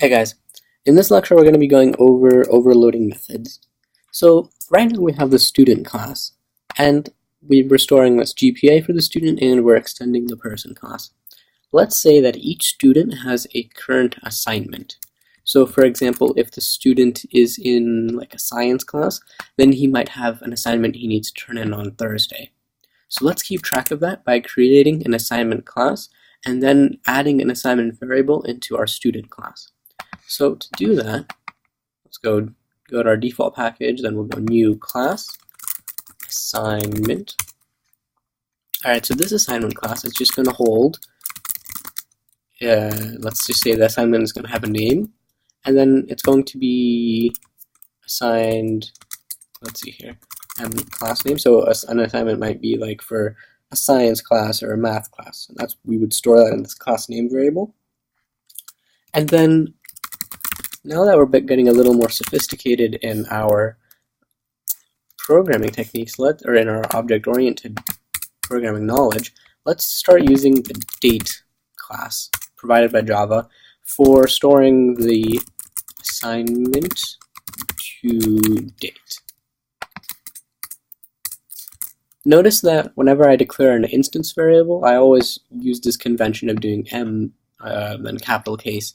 Hey guys, in this lecture we're going to be going over overloading methods. So right now we have the student class, and we're restoring this GPA for the student, and we're extending the person class. Let's say that each student has a current assignment. So for example, if the student is in like a science class, then he might have an assignment he needs to turn in on Thursday. So let's keep track of that by creating an assignment class and then adding an assignment variable into our student class. So to do that, let's go to our default package, then we'll go new class, assignment. Alright, so this assignment class is just going to hold, let's just say the assignment is going to have a name, and then it's going to be assigned, let's see here, class name. So an assignment might be like for a science class or a math class, and we would store that in this class name variable. And then now that we're getting a little more sophisticated in our programming techniques, or in our object-oriented programming knowledge, let's start using the date class provided by Java for storing the assignment to date. Notice that whenever I declare an instance variable, I always use this convention of doing m, then capital case,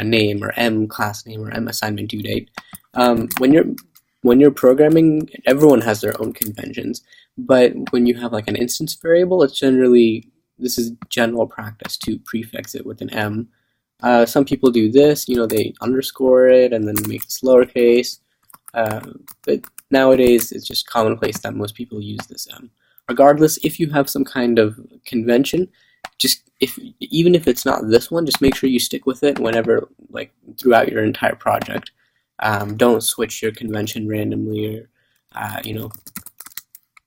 name, or m class name, or m assignment due date. When you're programming, everyone has their own conventions, but when you have like an instance variable, it's this is general practice to prefix it with an m. Some people do this, they underscore it and then make this lowercase, but nowadays it's just commonplace that most people use this m. Regardless, if you have some kind of convention, even if it's not this one, just make sure you stick with it whenever, like throughout your entire project. Don't switch your convention randomly, or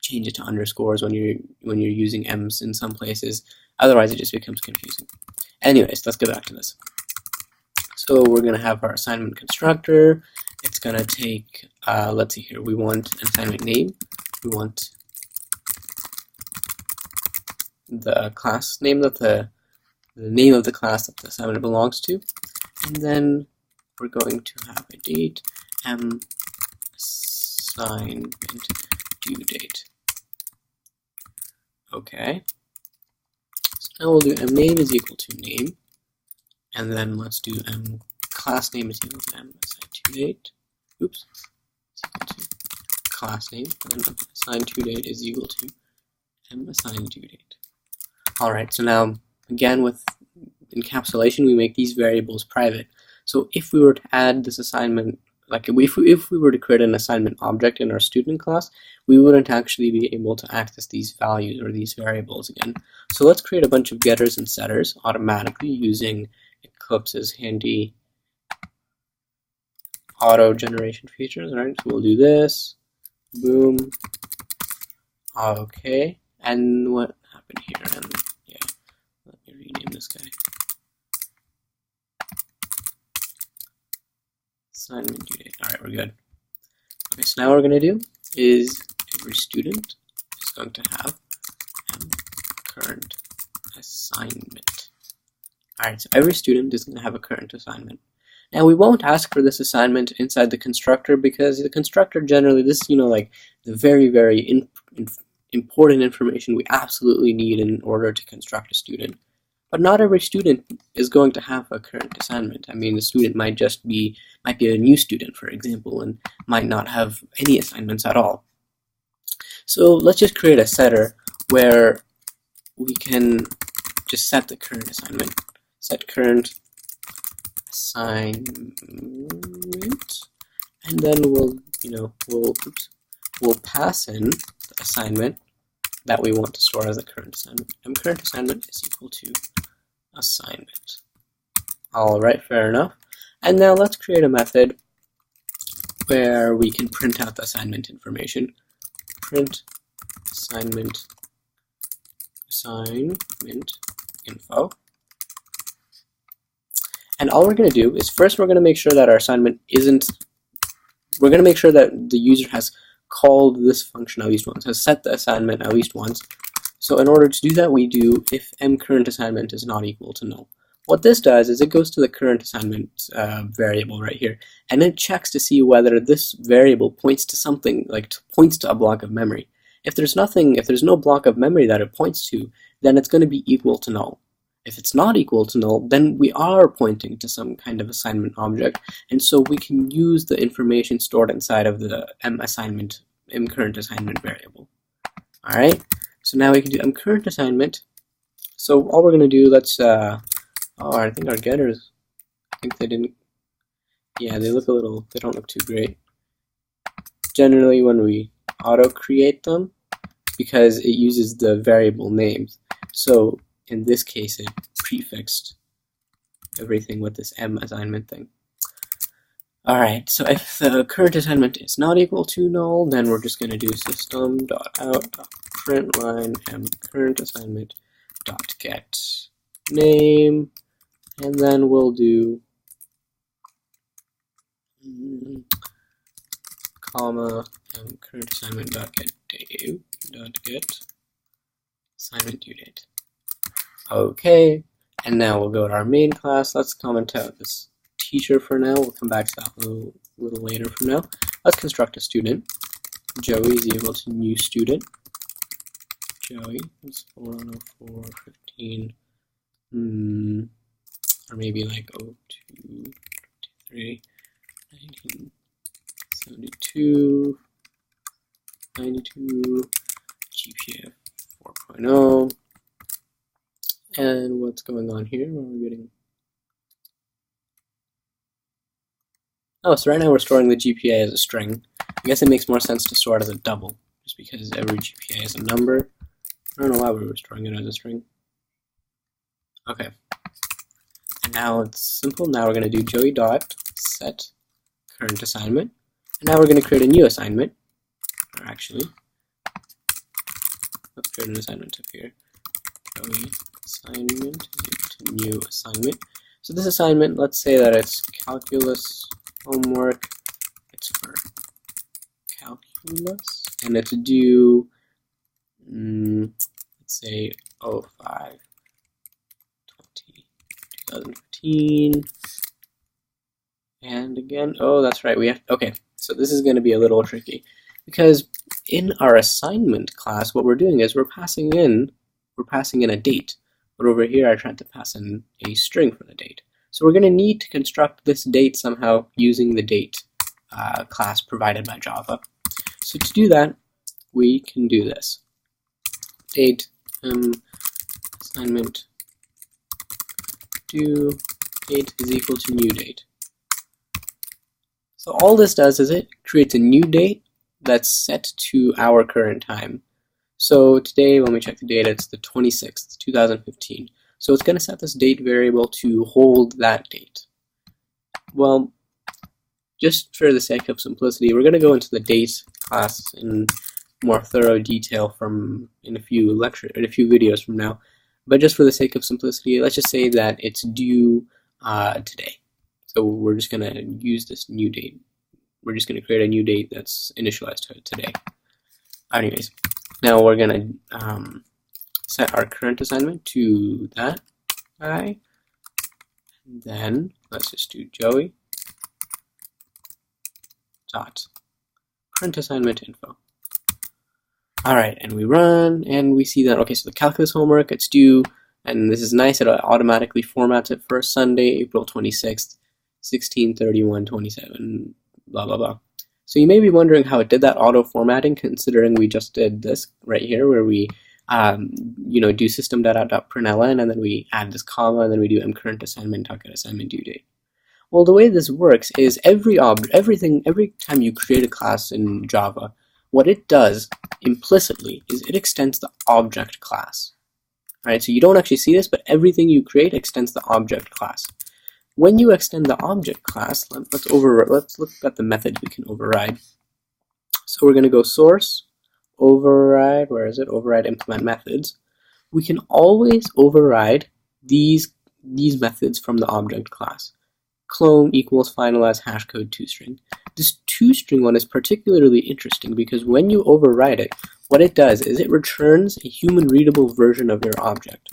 change it to underscores when you're using m's in some places. Otherwise, it just becomes confusing. Anyways, let's go back to this. So we're gonna have our assignment constructor. It's gonna take, let's see here. We want an assignment name. We want the class name that the name of the class that the assignment belongs to, and then we're going to have a date, m assignment due date. Okay, so now we'll do m name is equal to name, and then let's do m class name is equal to m assigned due date. Oops, is equal to class name, and then assigned due date is equal to m assigned due date. Alright, so now again with encapsulation, we make these variables private. So if we were to add this assignment, like if we were to create an assignment object in our student class, we wouldn't actually be able to access these values or these variables again. So let's create a bunch of getters and setters automatically using Eclipse's handy auto generation features. Alright, so we'll do this. Boom. Okay. And what happened here? And yeah, let me rename this guy. Assignment due date. Alright, we're good. Okay, so now what we're going to do is every student is going to have current assignment. Alright, so every student is going to have a current assignment. Now we won't ask for this assignment inside the constructor, because the constructor generally, this like the very, very important information we absolutely need in order to construct a student. But not every student is going to have a current assignment. I mean, the student might be a new student, for example, and might not have any assignments at all. So let's just create a setter where we can just set the current assignment. Set current assignment, and then we'll pass in the assignment that we want to store as a current assignment. And current assignment is equal to assignment. Alright, fair enough. And now let's create a method where we can print out the assignment information. Print assignment info. And all we're going to do is first we're going to make sure that our assignment we're going to make sure that the user has called this function at least once, has set the assignment at least once. So in order to do that, we do if mCurrentAssignment is not equal to null. What this does is it goes to the current assignment variable right here, and it checks to see whether this variable points to something, like points to a block of memory. If there's no block of memory that it points to, then it's going to be equal to null. If it's not equal to null, then we are pointing to some kind of assignment object, and so we can use the information stored inside of the current assignment variable. All right, so now we can do current assignment. So all we're going to do, let's oh, I think our getters, I think they didn't, yeah, they don't look too great. Generally when we auto create them, because it uses the variable names, so in this case it prefixed everything with this M assignment thing. Alright, so if the current assignment is not equal to null, then we're just going to do system.out.println M current assignment dot get name, and then we'll do comma M current assignment dot get assignment due date. Okay, and now we'll go to our main class. Let's comment out this teacher for now. We'll come back to that a little later from now. Let's construct a student. Joey is equal to new student. Joey is 40415. Or maybe like 0223 1972 92 GPA 4.0. And what's going on here? What are we getting? Oh, so right now we're storing the GPA as a string. I guess it makes more sense to store it as a double, just because every GPA is a number. I don't know why we were storing it as a string. Okay. And now it's simple. Now we're going to do Joey dot set current assignment. And now we're going to create a new assignment. Or actually, let's create an assignment up here. Joey assignment is equal to new assignment. So this assignment, let's say that it's calculus homework. It's for calculus, and it's due, let's say 05/2015. And again, oh, that's right. Okay. So this is going to be a little tricky, because in our assignment class, what we're doing is we're passing in a date. But over here, I tried to pass in a string for the date. So we're going to need to construct this date somehow using the date class provided by Java. So to do that, we can do this. Date assignment due date is equal to new date. So all this does is it creates a new date that's set to our current time. So today, when we check the date, it's the 26th, 2015. So it's going to set this date variable to hold that date. Well, just for the sake of simplicity, we're going to go into the date class in more thorough detail in a few videos from now. But just for the sake of simplicity, let's just say that it's due today. So we're just going to use this new date. We're just going to create a new date that's initialized to today. Anyways, now we're going to set our current assignment to that guy. And then let's just do Joey dot current assignment info. Alright, and we run, and we see that, okay, so the calculus homework, it's due, and this is nice, it automatically formats it for Sunday, April 26th, 16/31/27, blah, blah, blah. So you may be wondering how it did that auto-formatting, considering we just did this right here, where we, do system.out.println, and then we add this comma, and then we do mcurrent assignment.getAssignment due date. Well, the way this works is every time you create a class in Java, what it does implicitly is it extends the object class. Alright, so you don't actually see this, but everything you create extends the object class. When you extend the object class, let's look at the methods we can override. So we're going to go source, override, where is it? Override implement methods. We can always override these methods from the object class. Clone equals finalize hashcode toString. This toString one is particularly interesting because when you override it, what it does is it returns a human readable version of your object.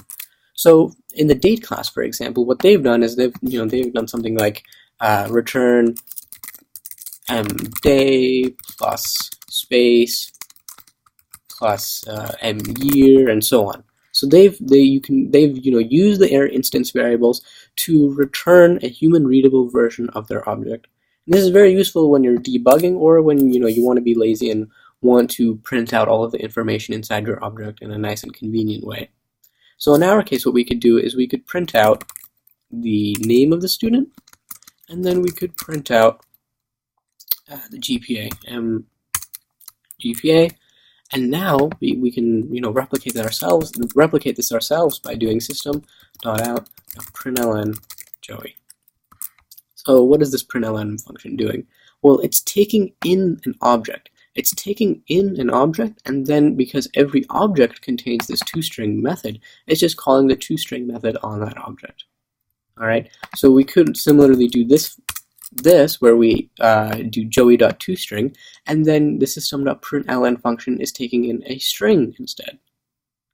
So in the date class, for example, what they've done is they've done something like return day plus space plus year and so on. So they've used the error instance variables to return a human readable version of their object. And this is very useful when you're debugging or when you want to be lazy and want to print out all of the information inside your object in a nice and convenient way. So in our case, what we could do is we could print out the name of the student, and then we could print out the GPA, GPA, and now we can replicate this ourselves by doing system.out.println Joey. So what is this println function doing? Well, it's taking in an object. It's taking in an object, and then because every object contains this toString method, it's just calling the toString method on that object. All right. So we could similarly do this where we do joey.toString, and then the system.println function is taking in a string instead.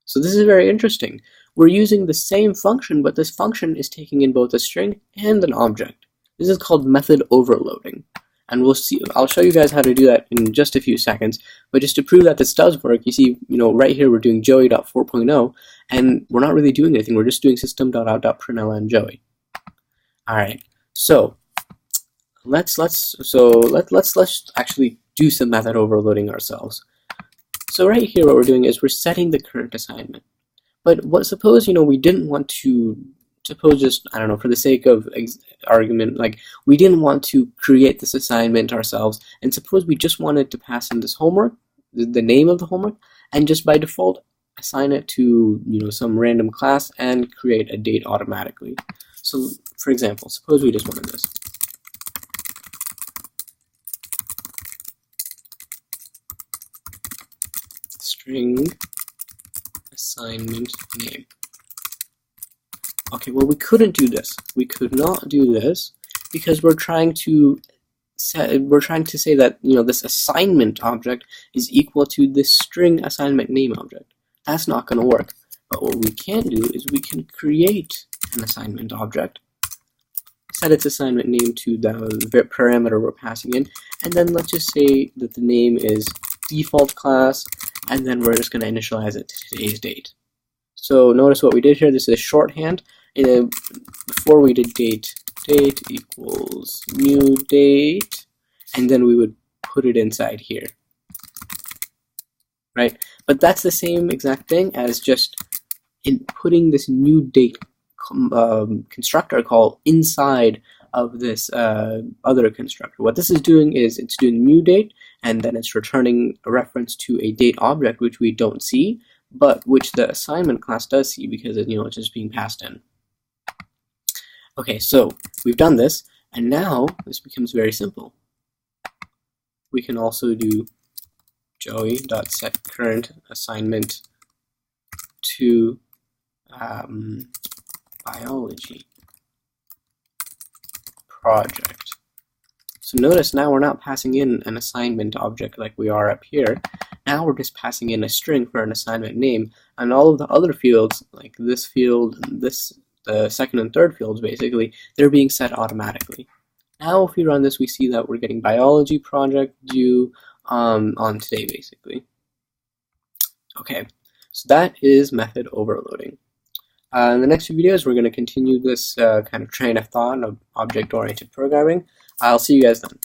So this is very interesting. We're using the same function, but this function is taking in both a string and an object. This is called method overloading. And I'll show you guys how to do that in just a few seconds. But just to prove that this does work, you see, right here we're doing joey.4.0, and we're not really doing anything. We're just doing system.out.println Joey. All right. So let's actually do some method overloading ourselves. So right here, what we're doing is we're setting the current assignment. But suppose we didn't want to. Suppose just, I don't know, for the sake of argument, like we didn't want to create this assignment ourselves, and suppose we just wanted to pass in this homework, the name of the homework, and just by default assign it to some random class and create a date automatically. So for example, suppose we just wanted this. String assignment name. Okay, well we couldn't do this. We could not do this because we're trying to say that this assignment object is equal to this string assignment name object. That's not going to work. But what we can do is we can create an assignment object, set its assignment name to the parameter we're passing in, and then let's just say that the name is default class, and then we're just going to initialize it to today's date. So notice what we did here. This is shorthand. Before we did date equals new date, and then we would put it inside here, right? But that's the same exact thing as just putting this new date constructor call inside of this other constructor. What this is doing is it's doing new date, and then it's returning a reference to a date object which we don't see, but which the assignment class does see because it's just being passed in. Okay, so we've done this, and now this becomes very simple. We can also do joey.setCurrentAssignment to biology project. So notice now we're not passing in an assignment object like we are up here. Now we're just passing in a string for an assignment name, and all of the other fields, like this field and the second and third fields, basically, they're being set automatically. Now if we run this, we see that we're getting biology project due on today, basically. Okay, so that is method overloading. In the next few videos, we're going to continue this kind of train of thought of object-oriented programming. I'll see you guys then.